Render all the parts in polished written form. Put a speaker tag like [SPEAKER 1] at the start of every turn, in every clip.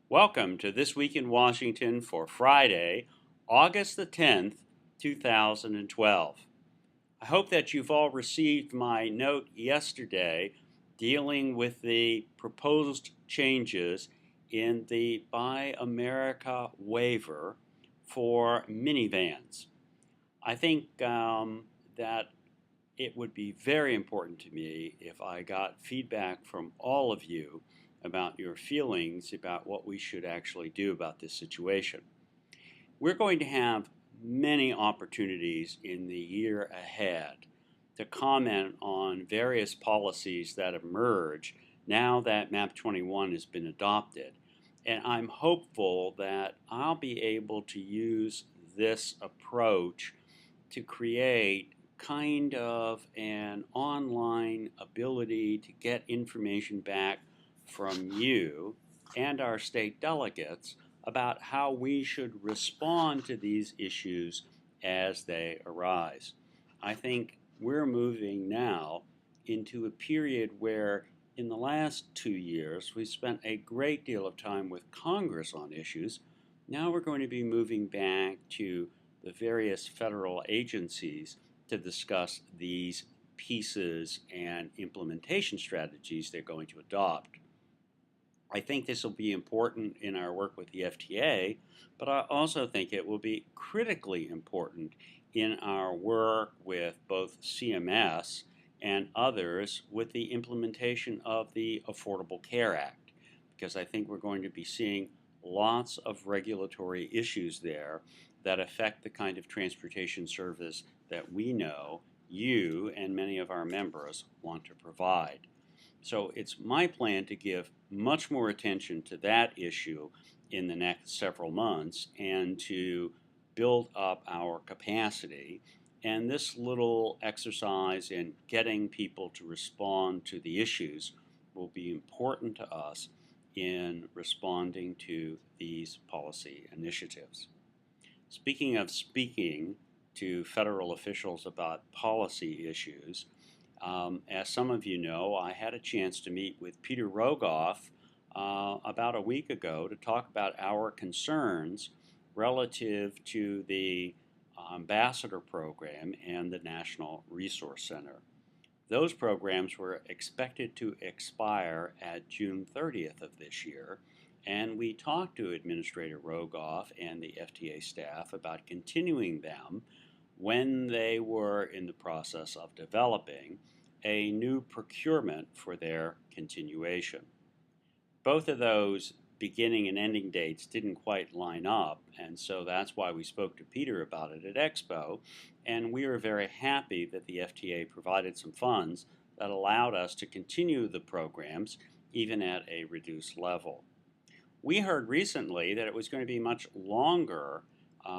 [SPEAKER 1] Welcome to This Week in Washington for Friday, August the 10th, 2012. I hope that you've all received my note yesterday dealing with the proposed changes in the Buy America waiver for minivans. I think that it would be very important to me if I got feedback from all of you about your feelings about what we should actually do about this situation. We're going to have many opportunities in the year ahead to comment on various policies that emerge now that MAP 21 has been adopted. And I'm hopeful that I'll be able to use this approach to create kind of an online ability to get information back from you and our state delegates about how we should respond to these issues as they arise. I think we're moving now into a period where in the last 2 years we spent a great deal of time with Congress on issues. Now we're going to be moving back to the various federal agencies to discuss these pieces and implementation strategies they're going to adopt. I think this will be important in our work with the FTA, but I also think it will be critically important in our work with both CMS and others with the implementation of the Affordable Care Act, because I think we're going to be seeing lots of regulatory issues there that affect the kind of transportation service that we know you and many of our members want to provide. So it's my plan to give much more attention to that issue in the next several months and to build up our capacity. And this little exercise in getting people to respond to the issues will be important to us in responding to these policy initiatives. Speaking of speaking to federal officials about policy issues, as some of you know, I had a chance to meet with Peter Rogoff about a week ago to talk about our concerns relative to the Ambassador Program and the National Resource Center. Those programs were expected to expire at June 30th of this year, and we talked to Administrator Rogoff and the FTA staff about continuing them when they were in the process of developing a new procurement for their continuation. Both of those beginning and ending dates didn't quite line up, and so that's why we spoke to Peter about it at Expo, and we were very happy that the FTA provided some funds that allowed us to continue the programs even at a reduced level. We heard recently that it was going to be much longer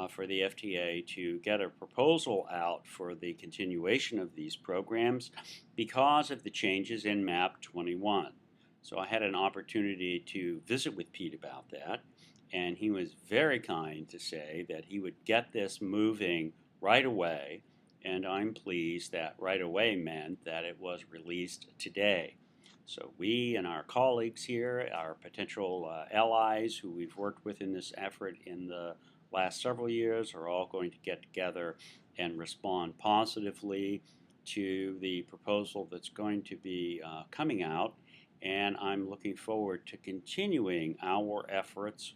[SPEAKER 1] for the FTA to get a proposal out for the continuation of these programs because of the changes in MAP 21. So I had an opportunity to visit with Pete about that, and he was very kind to say that he would get this moving right away, and I'm pleased that right away meant that it was released today. So we and our colleagues here, our potential allies who we've worked with in this effort in the last several years, are all going to get together and respond positively to the proposal that's going to be coming out. And I'm looking forward to continuing our efforts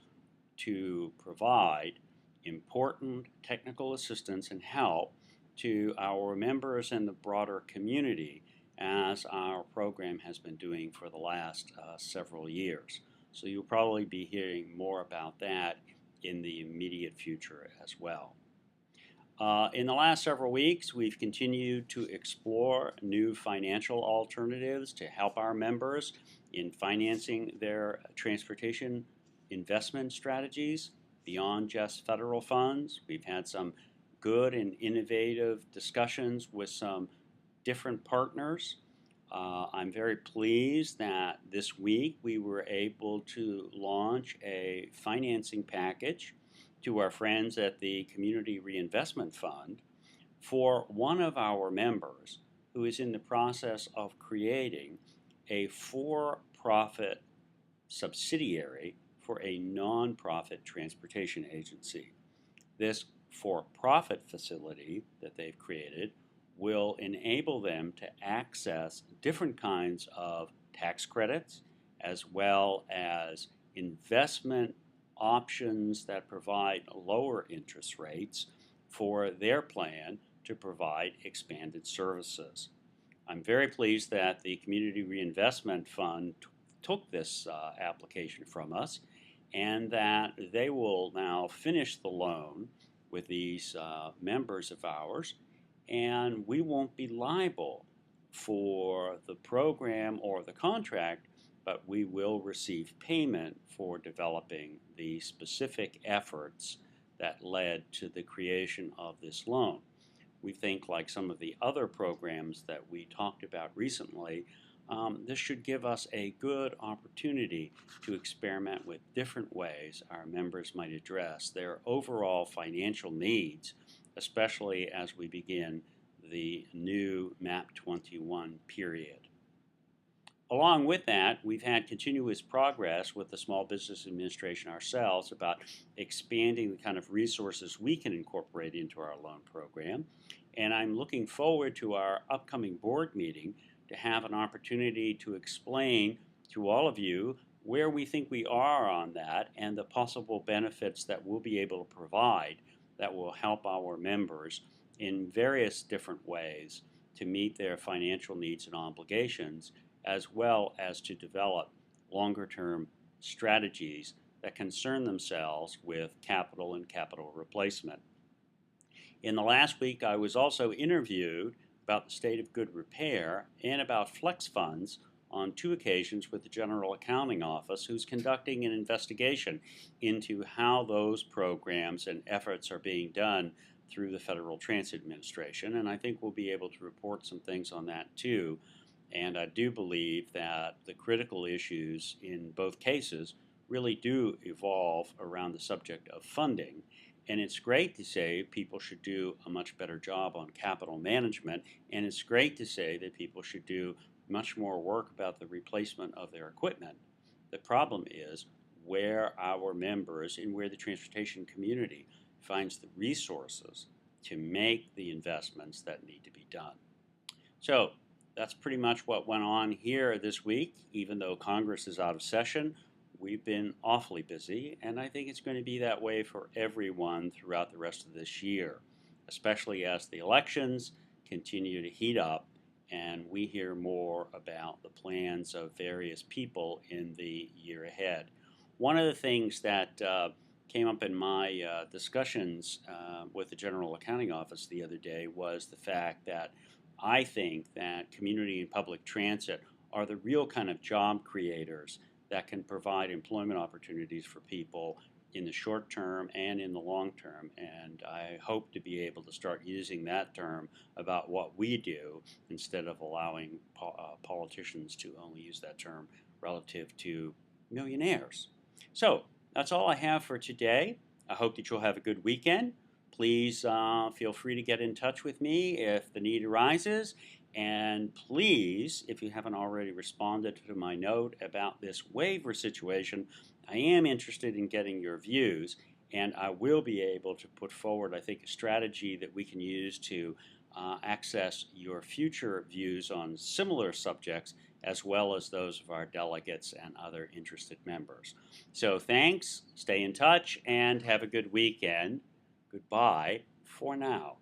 [SPEAKER 1] to provide important technical assistance and help to our members and the broader community as our program has been doing for the last several years. So you'll probably be hearing more about that in the immediate future as well. In the last several weeks, we've continued to explore new financial alternatives to help our members in financing their transportation investment strategies beyond just federal funds. We've had some good and innovative discussions with some different partners. I'm very pleased that this week we were able to launch a financing package to our friends at the Community Reinvestment Fund for one of our members who is in the process of creating a for-profit subsidiary for a nonprofit transportation agency. This for-profit facility that they've created will enable them to access different kinds of tax credits as well as investment options that provide lower interest rates for their plan to provide expanded services. I'm very pleased that the Community Reinvestment Fund took this application from us and that they will now finish the loan with these members of ours, and we won't be liable for the program or the contract, but we will receive payment for developing the specific efforts that led to the creation of this loan. We think, like some of the other programs that we talked about recently, this should give us a good opportunity to experiment with different ways our members might address their overall financial needs, especially as we begin the new MAP 21 period. Along with that, we've had continuous progress with the Small Business Administration ourselves about expanding the kind of resources we can incorporate into our loan program. And I'm looking forward to our upcoming board meeting to have an opportunity to explain to all of you where we think we are on that and the possible benefits that we'll be able to provide that will help our members in various different ways to meet their financial needs and obligations, as well as to develop longer-term strategies that concern themselves with capital and capital replacement. In the last week, I was also interviewed about the state of good repair and about flex funds on 2 occasions with the General Accounting Office, who's conducting an investigation into how those programs and efforts are being done through the Federal Transit Administration. And I think we'll be able to report some things on that too. And I do believe that the critical issues in both cases really do evolve around the subject of funding. And it's great to say people should do a much better job on capital management, and it's great to say that people should do much more work about the replacement of their equipment. The problem is where our members and where the transportation community finds the resources to make the investments that need to be done. So that's pretty much what went on here this week. Even though Congress is out of session, we've been awfully busy, and I think it's going to be that way for everyone throughout the rest of this year, especially as the elections continue to heat up and we hear more about the plans of various people in the year ahead. One of the things that came up in my discussions with the General Accounting Office the other day was the fact that I think that community and public transit are the real kind of job creators that can provide employment opportunities for people in the short term and in the long term. And I hope to be able to start using that term about what we do instead of allowing politicians to only use that term relative to millionaires. So that's all I have for today. I hope that you'll have a good weekend. Please feel free to get in touch with me if the need arises. And please, if you haven't already responded to my note about this waiver situation, I am interested in getting your views, and I will be able to put forward, I think, a strategy that we can use to access your future views on similar subjects, as well as those of our delegates and other interested members. So thanks, stay in touch, and have a good weekend. Goodbye for now.